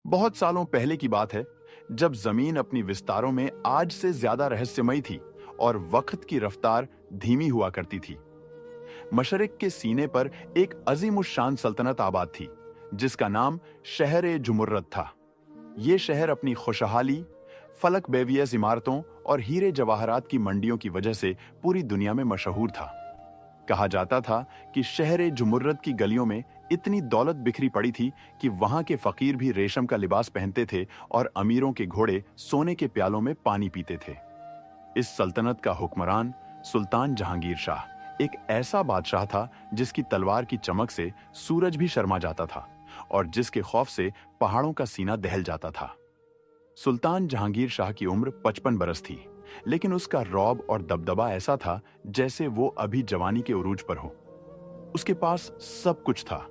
बहुत सालों पहले की बात है, जब जमीन अपनी विस्तारों में आज से ज्यादा रहस्यमयी थी और वक्त की रफ्तार धीमी हुआ करती थी। मशरिक के सीने पर एक अजीमुशान सल्तनत आबाद थी, जिसका नाम शहर-ए-जुमुर्रत था। ये शहर अपनी खुशहाली, फलक बेवियस इमारतों और हीरे जवाहरात की मंडियों की वजह से पूरी दुनिया में मशहूर था। कहा जाता था कि शहर-ए-जुमुर्रत की गलियों में इतनी दौलत बिखरी पड़ी थी कि वहां के फकीर भी रेशम का लिबास पहनते थे और अमीरों के घोड़े सोने के प्यालों में पानी पीते थे। इस सल्तनत का हुक्मरान सुल्तान जहांगीर शाह एक ऐसा बादशाह था जिसकी तलवार की चमक से सूरज भी शर्मा जाता था और जिसके खौफ से पहाड़ों का सीना दहल जाता था। सुल्तान जहांगीर शाह की उम्र 55 बरस थी, लेकिन उसका रौब और दबदबा ऐसा था जैसे वो अभी जवानी के उरूज पर हो। उसके पास सब कुछ था,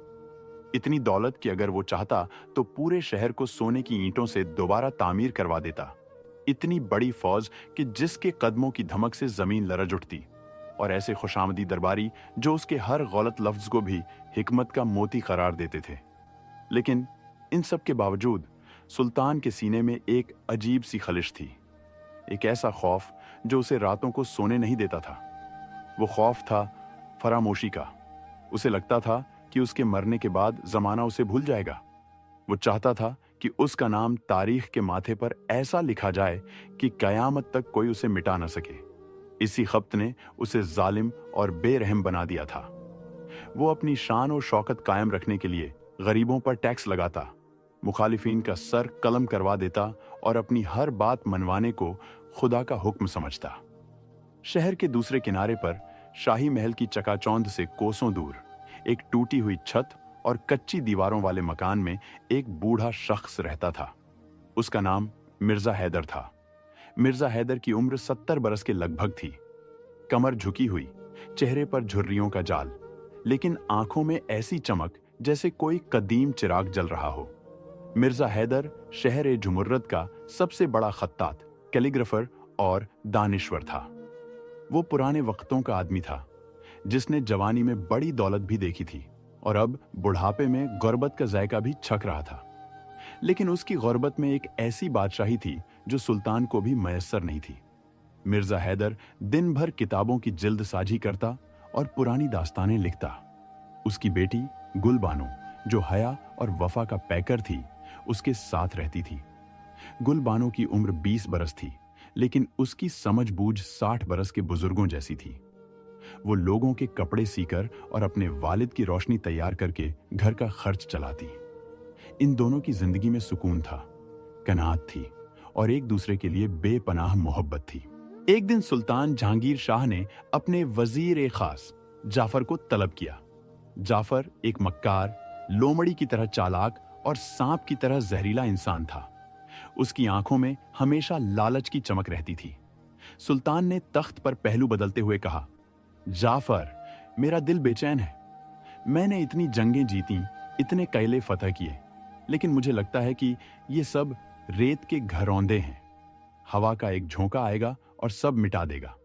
इतनी दौलत कि अगर वो चाहता तो पूरे शहर को सोने की ईंटों से दोबारा तामीर करवा देता। इतनी बड़ी फौज कि जिसके कदमों की धमक से जमीन लरज उठती, और ऐसे खुशामदी दरबारी जो उसके हर गलत लफ्ज को भी हिकमत का मोती करार देते थे। लेकिन इन सब के बावजूद सुल्तान के सीने में एक अजीब सी खलिश थी, एक ऐसा खौफ जो उसे रातों को सोने नहीं देता था। वो खौफ था फरामोशी का। उसे लगता था कि उसके मरने के बाद जमाना उसे भूल जाएगा। वो चाहता था कि उसका नाम तारीख के माथे पर ऐसा लिखा जाए कि कयामत तक कोई उसे मिटा न सके। इसी खप्त ने उसे जालिम और बेरहम बना दिया था। वो अपनी शान और शौकत कायम रखने के लिए गरीबों पर टैक्स लगाता, मुखालिफिन का सर कलम करवा देता और अपनी हर बात मनवाने को खुदा का हुक्म समझता। शहर के दूसरे किनारे पर शाही महल की चकाचौंध से कोसों दूर एक टूटी हुई छत और कच्ची दीवारों वाले मकान में एक बूढ़ा शख्स रहता था। उसका नाम मिर्जा हैदर था। मिर्जा हैदर की उम्र 70 बरस के लगभग थी। कमर झुकी हुई, चेहरे पर झुर्रियों का जाल, लेकिन आंखों में ऐसी चमक जैसे कोई कदीम चिराग जल रहा हो। मिर्जा हैदर शहर-ए-जुमुर्रत का सबसे बड़ा खत्तात, कैलीग्राफर और दानिश्वर था। वो पुराने वक्तों का आदमी था, जिसने जवानी में बड़ी दौलत भी देखी थी और अब बुढ़ापे में गुर्बत का जायका भी छक रहा था। लेकिन उसकी गुर्बत में एक ऐसी बादशाही थी जो सुल्तान को भी मयस्सर नहीं थी। मिर्जा हैदर दिन भर किताबों की जिल्दसाजी करता और पुरानी दास्तानें लिखता। उसकी बेटी गुलबानो, जो हया और वफा का पैकर थी, उसके साथ रहती थी। गुलबानो की उम्र 20 बरस थी, लेकिन उसकी समझ बूझ 60 बरस के बुजुर्गों जैसी थी। वो लोगों के कपड़े सीकर और अपने वालिद की रोशनी तैयार करके घर का खर्च चलाती। इन दोनों की जिंदगी में सुकून था, कनात थी और एक दूसरे के लिए बेपनाह मोहब्बत थी। एक दिन सुल्तान जहांगीर शाह ने अपने वजीर-ए-खास जाफर को तलब किया। जाफर एक मक्कार, लोमड़ी की तरह चालाक और सांप की तरह जहरीला इंसान था। उसकी आंखों में हमेशा लालच की चमक रहती थी। सुल्तान ने तख्त पर पहलू बदलते हुए कहा, जाफर, मेरा दिल बेचैन है। मैंने इतनी जंगें जीती, इतने कैले फतह किए, लेकिन मुझे लगता है कि ये सब रेत के घरौंदे हैं। हवा का एक झोंका आएगा और सब मिटा देगा।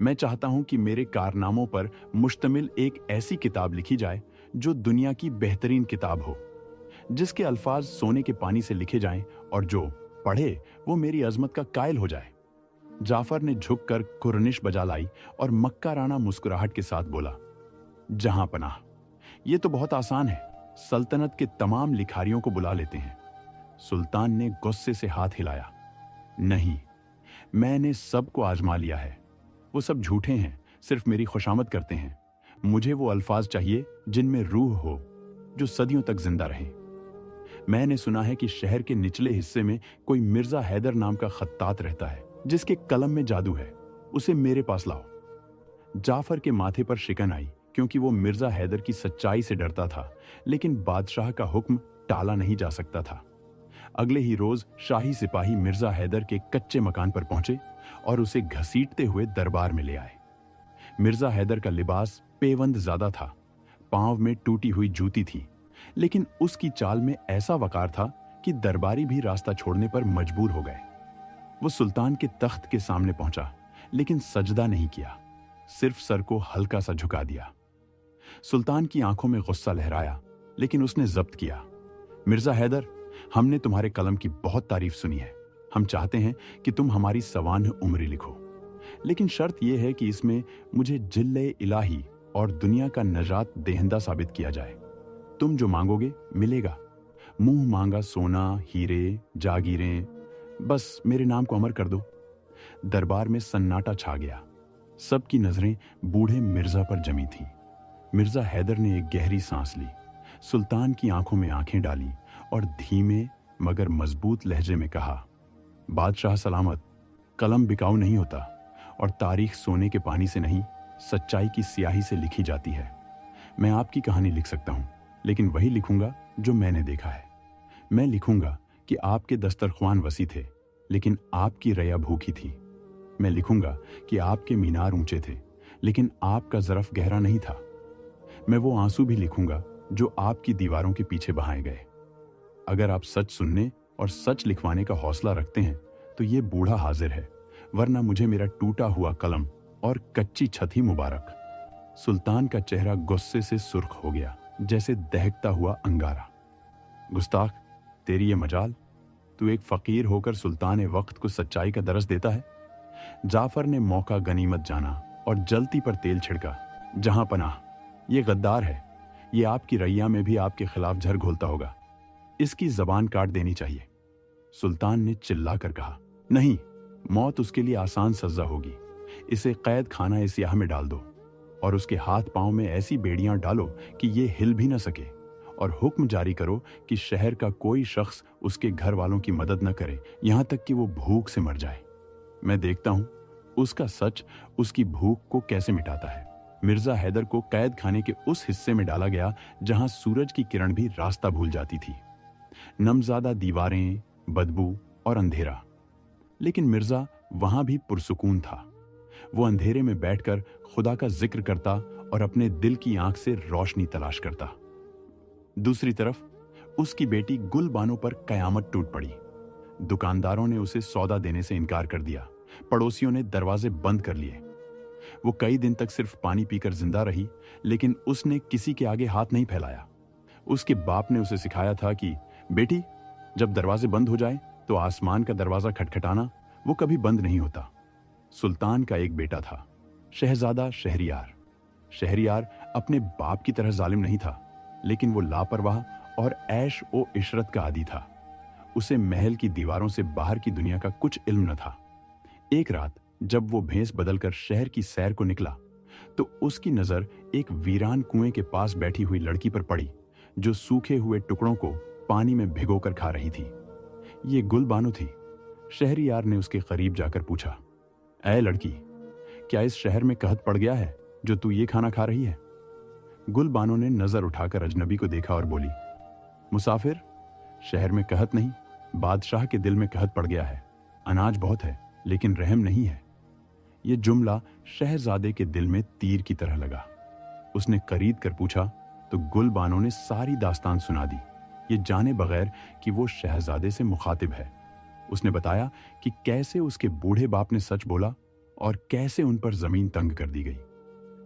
मैं चाहता हूं कि मेरे कारनामों पर मुश्तमिल एक ऐसी किताब लिखी जाए जो दुनिया की बेहतरीन किताब हो, जिसके अल्फाज सोने के पानी से लिखे जाएं और जो पढ़े वो मेरी अजमत का कायल हो जाए। जाफर ने झुककर कुर्निश बजा लाई और मक्काराना मुस्कुराहट के साथ बोला, जहां पनाह, ये तो बहुत आसान है। सल्तनत के तमाम लिखारियों को बुला लेते हैं। सुल्तान ने गुस्से से हाथ हिलाया, नहीं, मैंने सबको आजमा लिया है। वो सब झूठे हैं, सिर्फ मेरी खुशामद करते हैं। मुझे वो अल्फाज चाहिए जिनमें रूह हो, जो सदियों तक जिंदा रहे। मैंने सुना है कि शहर के निचले हिस्से में कोई मिर्जा हैदर नाम का खत्तात रहता है, जिसके कलम में जादू है। उसे मेरे पास लाओ। जाफर के माथे पर शिकन आई, क्योंकि वो मिर्जा हैदर की सच्चाई से डरता था, लेकिन बादशाह का हुक्म टाला नहीं जा सकता था। अगले ही रोज शाही सिपाही मिर्जा हैदर के कच्चे मकान पर पहुंचे और उसे घसीटते हुए दरबार में ले आए। मिर्जा हैदर का लिबास पेवंद ज्यादा था, पांव में टूटी हुई जूती थी, लेकिन उसकी चाल में ऐसा वकार था कि दरबारी भी रास्ता छोड़ने पर मजबूर हो गए। वो सुल्तान के तख्त के सामने पहुंचा, लेकिन सजदा नहीं किया, सिर्फ सर को हल्का सा झुका दिया। सुल्तान की आंखों में गुस्सा लहराया, लेकिन उसने जब्त किया। मिर्जा हैदर, हमने तुम्हारे कलम की बहुत तारीफ सुनी है। हम चाहते हैं कि तुम हमारी सवान्ह उम्री लिखो, लेकिन शर्त यह है कि इसमें मुझे जिल्ले इलाही और दुनिया का नजात देहंदा साबित किया जाए। तुम जो मांगोगे मिलेगा। मुंह मांगा सोना, हीरे, जागीरें, बस मेरे नाम को अमर कर दो। दरबार में सन्नाटा छा गया। सबकी नजरें बूढ़े मिर्जा पर जमी थीं। मिर्जा हैदर ने एक गहरी सांस ली, सुल्तान की आंखों में आंखें डाली और धीमे मगर मजबूत लहजे में कहा, बादशाह सलामत, कलम बिकाऊ नहीं होता और तारीख सोने के पानी से नहीं, सच्चाई की स्याही से लिखी जाती है। मैं आपकी कहानी लिख सकता हूं, लेकिन वही लिखूंगा जो मैंने देखा है। मैं लिखूंगा कि आपके दस्तरख्वान वसी थे, लेकिन आपकी रया भूखी थी। मैं लिखूंगा कि आपके मीनार ऊंचे थे, लेकिन आपका ज़रफ गहरा नहीं था। मैं वो आंसू भी लिखूंगा जो आपकी दीवारों के पीछे बहाए गए। अगर आप सच सुनने और सच लिखवाने का हौसला रखते हैं तो ये बूढ़ा हाजिर है, वरना मुझे मेरा टूटा हुआ कलम और कच्ची छत ही मुबारक। सुल्तान का चेहरा गुस्से से सुर्ख हो गया, जैसे दहकता हुआ अंगारा। गुस्ताख, तेरी ये मजाल, तू एक फकीर होकर सुल्तान वक्त को सच्चाई का दरस देता है। जाफर ने मौका गनीमत जाना और जलती पर तेल छिड़का। जहां पनाह, ये गद्दार है, ये आपकी रैया में भी आपके खिलाफ झर घोलता होगा। इसकी जबान काट देनी चाहिए। सुल्तान ने चिल्ला कर कहा, नहीं, मौत उसके लिए आसान सजा होगी। इसे कैद खाना स्याह में डाल दो और उसके हाथ पांव में ऐसी बेड़ियां डालो कि ये हिल भी न सके, और हुक्म जारी करो कि शहर का कोई शख्स उसके घर वालों की मदद न करे, यहां तक कि वो भूख से मर जाए। मैं देखता हूं उसका सच उसकी भूख को कैसे मिटाता है। मिर्जा हैदर को कैद खाने के उस हिस्से में डाला गया जहां सूरज की किरण भी रास्ता भूल जाती थी। नमजादा दीवारें, बदबू और अंधेरा, लेकिन मिर्जा वहां भी पुरसुकून था। वो अंधेरे में बैठकर खुदा का जिक्र करता और अपने दिल की आंख से रोशनी तलाश करता। दूसरी तरफ उसकी बेटी गुल बानो पर कयामत टूट पड़ी। दुकानदारों ने उसे सौदा देने से इनकार कर दिया, पड़ोसियों ने दरवाजे बंद कर लिए। वो कई दिन तक सिर्फ पानी पीकर जिंदा रही, लेकिन उसने किसी के आगे हाथ नहीं फैलाया। उसके बाप ने उसे सिखाया था कि बेटी, जब दरवाजे बंद हो जाए तो आसमान का दरवाजा खटखटाना, वो कभी बंद नहीं होता। सुल्तान का एक बेटा था, शहजादा शहरियार। शहरियार अपने बाप की तरह जालिम नहीं था, लेकिन वो लापरवाह और ऐश ओ इशरत का आदी था। उसे महल की दीवारों से बाहर की दुनिया का कुछ इल्म न था। एक रात जब वो भेस बदलकर शहर की सैर को निकला तो उसकी नजर एक वीरान कुएं के पास बैठी हुई लड़की पर पड़ी, जो सूखे हुए टुकड़ों को पानी में भिगोकर खा रही थी। ये गुल बानो थी। शहरियार ने उसके करीब जाकर पूछा, ऐ लड़की, क्या इस शहर में कहत पड़ गया है जो तू ये खाना खा रही है? गुल बानो ने नजर उठाकर अजनबी को देखा और बोली, मुसाफिर, शहर में कहत नहीं, बादशाह के दिल में कहत पड़ गया है। अनाज बहुत है, लेकिन रहम नहीं है। यह जुमला शहजादे के दिल में तीर की तरह लगा। उसने करीद कर पूछा तो गुल बानो ने सारी दास्तान सुना दी, ये जाने बगैर कि वो शहजादे से मुखातिब है। उसने बताया कि कैसे उसके बूढ़े बाप ने सच बोला और कैसे उन पर जमीन तंग कर दी गई।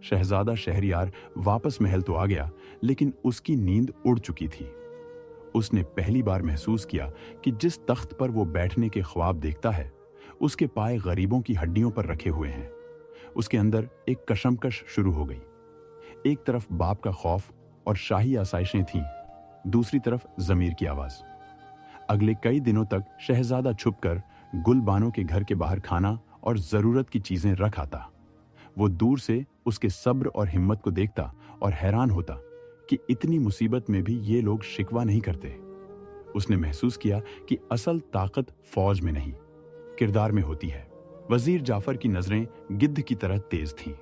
शहजादा शहरियार वापस महल तो आ गया, लेकिन उसकी नींद उड़ चुकी थी। उसने पहली बार महसूस किया कि जिस तख्त पर वो बैठने के ख्वाब देखता है, उसके पाए गरीबों की हड्डियों पर रखे हुए हैं। उसके अंदर एक कशमकश शुरू हो गई। एक तरफ बाप का खौफ और शाही आसाइशें थीं, दूसरी तरफ जमीर की आवाज। अगले कई दिनों तक शहजादा छुपकर गुल बानो के घर के बाहर खाना और जरूरत की चीजें रख आता। वो दूर से उसके सब्र और हिम्मत को देखता और हैरान होता कि इतनी मुसीबत में भी ये लोग शिकवा नहीं करते। उसने महसूस किया कि असल ताकत फौज में नहीं, किरदार में होती है। वजीर जाफर की नजरें गिद्ध की तरह तेज थीं।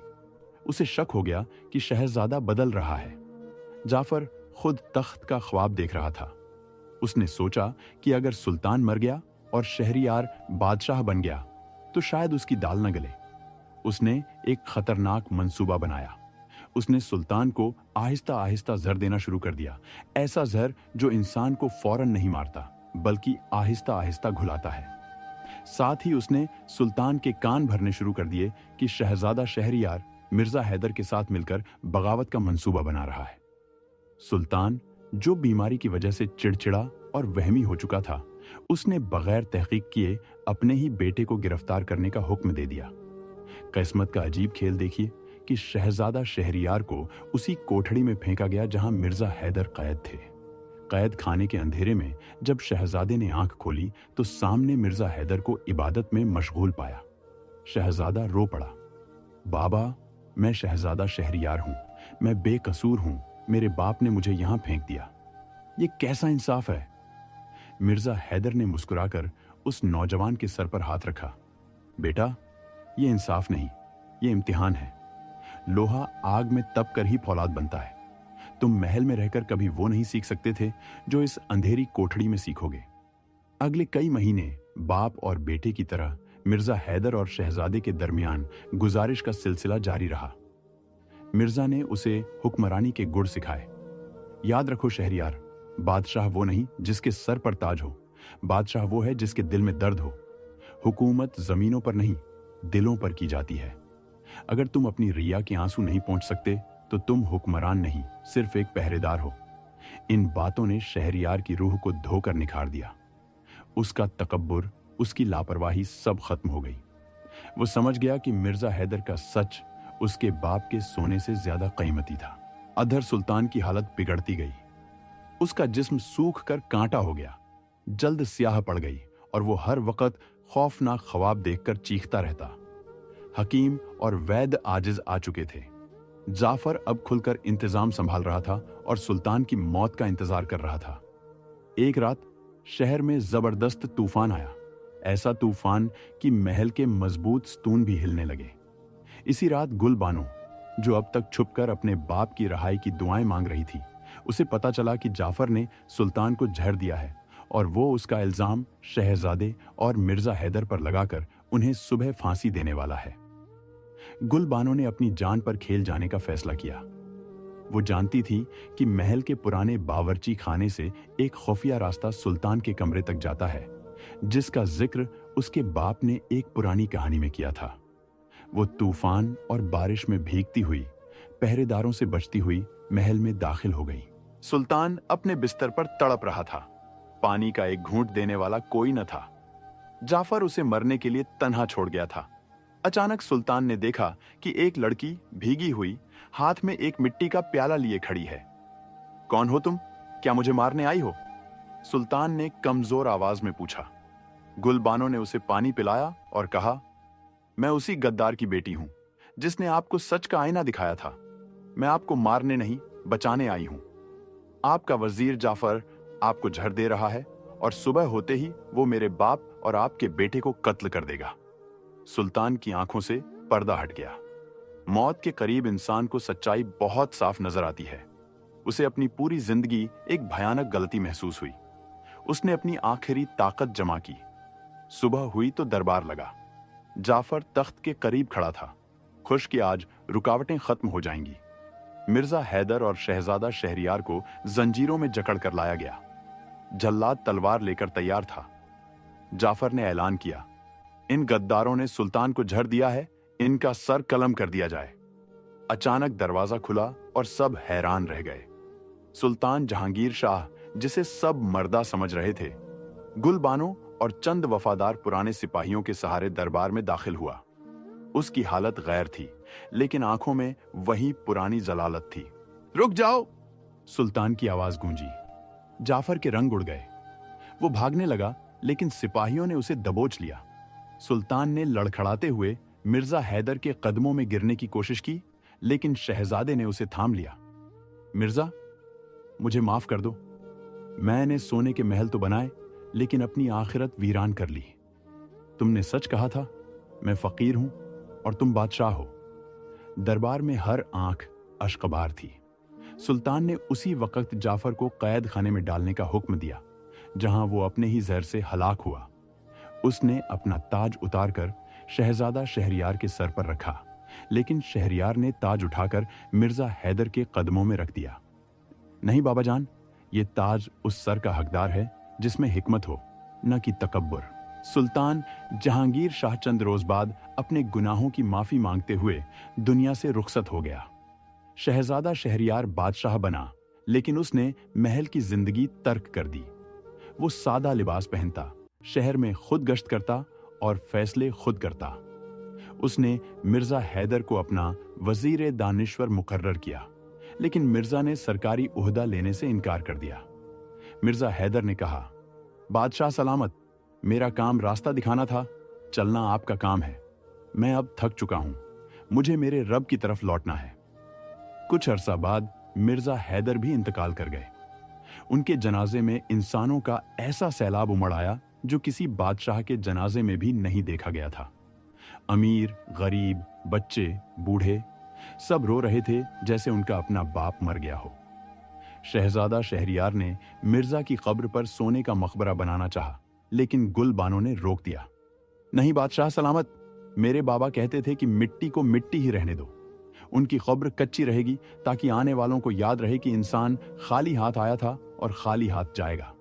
उसे शक हो गया कि शहजादा बदल रहा है। जाफर खुद तख्त का ख्वाब देख रहा था। उसने सोचा कि अगर सुल्तान मर गया और शहरियार बादशाह बन गया तो शायद उसकी दाल न गले। उसने एक खतरनाक मंसूबा बनाया। उसने सुल्तान को आहिस्ता आहिस्ता जहर देना शुरू कर दिया, ऐसा जहर जो इंसान को फौरन नहीं मारता बल्कि आहिस्ता आहिस्ता घुलाता है। साथ ही उसने सुल्तान के कान भरने शुरू कर दिए कि शहजादा शहरियार मिर्जा हैदर के साथ मिलकर बगावत का मंसूबा बना रहा है। सुल्तान, जो बीमारी की वजह से चिड़चिड़ा और वहमी हो चुका था, उसने बगैर तहकीक किए अपने ही बेटे को गिरफ्तार करने का हुक्म दे दिया। किस्मत का अजीब खेल देखिए कि शहजादा शहरियार को उसी कोठड़ी में फेंका गया जहां मिर्जा हैदर कैद थे। कैद खाने के अंधेरे में जब शहजादे ने आंख खोली तो सामने मिर्जा हैदर को इबादत में मशगूल पाया। शहजादा रो पड़ा। बाबा, मैं शहजादा शहरियार हूं, मैं बेकसूर हूं, मेरे बाप ने मुझे यहां फेंक दिया। ये कैसा इंसाफ है? मिर्जा हैदर ने मुस्कुराकर उस नौजवान के सर पर हाथ रखा। बेटा, ये इंसाफ नहीं, ये इम्तिहान है। लोहा आग में तप कर ही फौलाद बनता है। तुम महल में रहकर कभी वो नहीं सीख सकते थे जो इस अंधेरी कोठड़ी में सीखोगे। अगले कई महीने बाप और बेटे की तरह मिर्जा हैदर और शहजादे के दरमियान गुजारिश का सिलसिला जारी रहा। मिर्जा ने उसे हुक्मरानी के गुर सिखाए। याद रखो शहरियार, बादशाह वो नहीं जिसके सर पर ताज हो, बादशाह वो है जिसके दिल में दर्द हो। हुकूमत जमीनों पर नहीं, दिलों पर की जाती है। अगर तुम अपनी रिया के आंसू नहीं पहुंच सकते तो तुम हुक्मरान नहीं, सिर्फ एक पहरेदार हो। इन बातों ने शहरियार की रूह को धोकर निखार दिया। उसका तकब्बुर, उसकी लापरवाही सब खत्म हो गई। वो समझ गया कि मिर्जा हैदर का सच उसके बाप के सोने से ज्यादा कीमती था। अधर सुल्तान की हालत बिगड़ती गई। उसका जिस्म सूख कर कांटा हो गया, जल्द स्याह पड़ गई और वो हर वक्त खौफनाक ख्वाब देखकर चीखता रहता। हकीम और वैद्य आजिज आ चुके थे। जाफर अब खुलकर इंतजाम संभाल रहा था और सुल्तान की मौत का इंतजार कर रहा था। एक रात शहर में जबरदस्त तूफान आया, ऐसा तूफान कि महल के मजबूत स्तून भी हिलने लगे। इसी रात गुल बानो, जो अब तक छुपकर अपने बाप की रहाई की दुआएं मांग रही थी, उसे पता चला कि जाफर ने सुल्तान को जहर दिया है और वो उसका इल्जाम शहजादे और मिर्जा हैदर पर लगाकर उन्हें सुबह फांसी देने वाला है। गुल बानो ने अपनी जान पर खेल जाने का फैसला किया। वो जानती थी कि महल के पुराने बावर्ची खाने से एक खुफिया रास्ता सुल्तान के कमरे तक जाता है, जिसका जिक्र उसके बाप ने एक पुरानी कहानी में किया था। वो तूफान और बारिश में भीगती हुई, पहरेदारों से बचती हुई महल में दाखिल हो गई। सुल्तान अपने बिस्तर पर तड़प रहा था। पानी का एक घूंट देने वाला कोई न था। जाफर उसे मरने के लिए तन्हा छोड़ गया था। अचानक सुल्तान ने देखा कि एक लड़की भीगी हुई हाथ में एक मिट्टी का प्याला लिए खड़ी है। कौन हो तुम? क्या मुझे मारने आई हो? सुल्तान ने कमजोर आवाज में पूछा। गुलबानो ने उसे पानी पिलाया और कहा, मैं उसी गद्दार की बेटी हूं जिसने आपको सच का आईना दिखाया था। मैं आपको मारने नहीं, बचाने आई हूं। आपका वजीर जाफर आपको जहर दे रहा है और सुबह होते ही वो मेरे बाप और आपके बेटे को कत्ल कर देगा। सुल्तान की आंखों से पर्दा हट गया। मौत के करीब इंसान को सच्चाई बहुत साफ नजर आती है। उसे अपनी पूरी जिंदगी एक भयानक गलती महसूस हुई। उसने अपनी आखिरी ताकत जमा की। सुबह हुई तो दरबार लगा। जाफर तख्त के करीब खड़ा था, खुश कि आज रुकावटें खत्म हो जाएंगी। मिर्जा हैदर और शहजादा शहरियार को जंजीरों में जकड़ कर लाया गया। जल्लाद तलवार लेकर तैयार था। जाफर ने ऐलान किया, इन गद्दारों ने सुल्तान को जहर दिया है, इनका सर कलम कर दिया जाए। अचानक दरवाजा खुला और सब हैरान रह गए। सुल्तान जहांगीर शाह, जिसे सब मर्दा समझ रहे थे, गुलबानो और चंद वफादार पुराने सिपाहियों के सहारे दरबार में दाखिल हुआ। उसकी हालत गैर थी, लेकिन आंखों में वही पुरानी जलालत थी। रुक जाओ! सुल्तान की आवाज गूंजी। जाफर के रंग उड़ गए। वो भागने लगा, लेकिन सिपाहियों ने उसे दबोच लिया। सुल्तान ने लड़खड़ाते हुए मिर्जा हैदर के कदमों में गिरने की कोशिश की, लेकिन शहजादे ने उसे थाम लिया। मिर्जा, मुझे माफ कर दो। मैंने सोने के महल तो बनाए, लेकिन अपनी आखिरत वीरान कर ली। तुमने सच कहा था, मैं फकीर हूं और तुम बादशाह हो। दरबार में हर आंख अश्कबार थी। सुल्तान ने उसी वक्त जाफर को कैद खाने में डालने का हुक्म दिया, जहां वो अपने ही जहर से हलाक हुआ। उसने अपना ताज उतारकर शहजादा शहरियार के सर पर रखा, लेकिन शहरियार ने ताज उठाकर मिर्जा हैदर के कदमों में रख दिया। नहीं बाबा जान, ये ताज उस सर का हकदार है जिसमें हिकमत हो, न कि तकब्बुर। सुल्तान जहांगीर शाह चंद रोज बाद अपने गुनाहों की माफी मांगते हुए दुनिया से रुखसत हो गया। शहजादा शहरियार बादशाह बना, लेकिन उसने महल की जिंदगी तर्क कर दी। वो सादा लिबास पहनता, शहर में खुद गश्त करता और फैसले खुद करता। उसने मिर्जा हैदर को अपना वजीर दानिश्वर मुकर्रर किया, लेकिन मिर्जा ने सरकारी ओहदा लेने से इनकार कर दिया। मिर्जा हैदर ने कहा, बादशाह सलामत, मेरा काम रास्ता दिखाना था, चलना आपका काम है। मैं अब थक चुका हूं, मुझे मेरे रब की तरफ लौटना है। कुछ अरसा बाद मिर्जा हैदर भी इंतकाल कर गए। उनके जनाजे में इंसानों का ऐसा सैलाब उमड़ आया जो किसी बादशाह के जनाजे में भी नहीं देखा गया था। अमीर, गरीब, बच्चे, बूढ़े सब रो रहे थे जैसे उनका अपना बाप मर गया हो। शहजादा शहरियार ने मिर्जा की कब्र पर सोने का मकबरा बनाना चाहा, लेकिन गुलबानो ने रोक दिया। नहीं बादशाह सलामत, मेरे बाबा कहते थे कि मिट्टी को मिट्टी ही रहने दो। उनकी कब्र कच्ची रहेगी ताकि आने वालों को याद रहे कि इंसान खाली हाथ आया था और खाली हाथ जाएगा।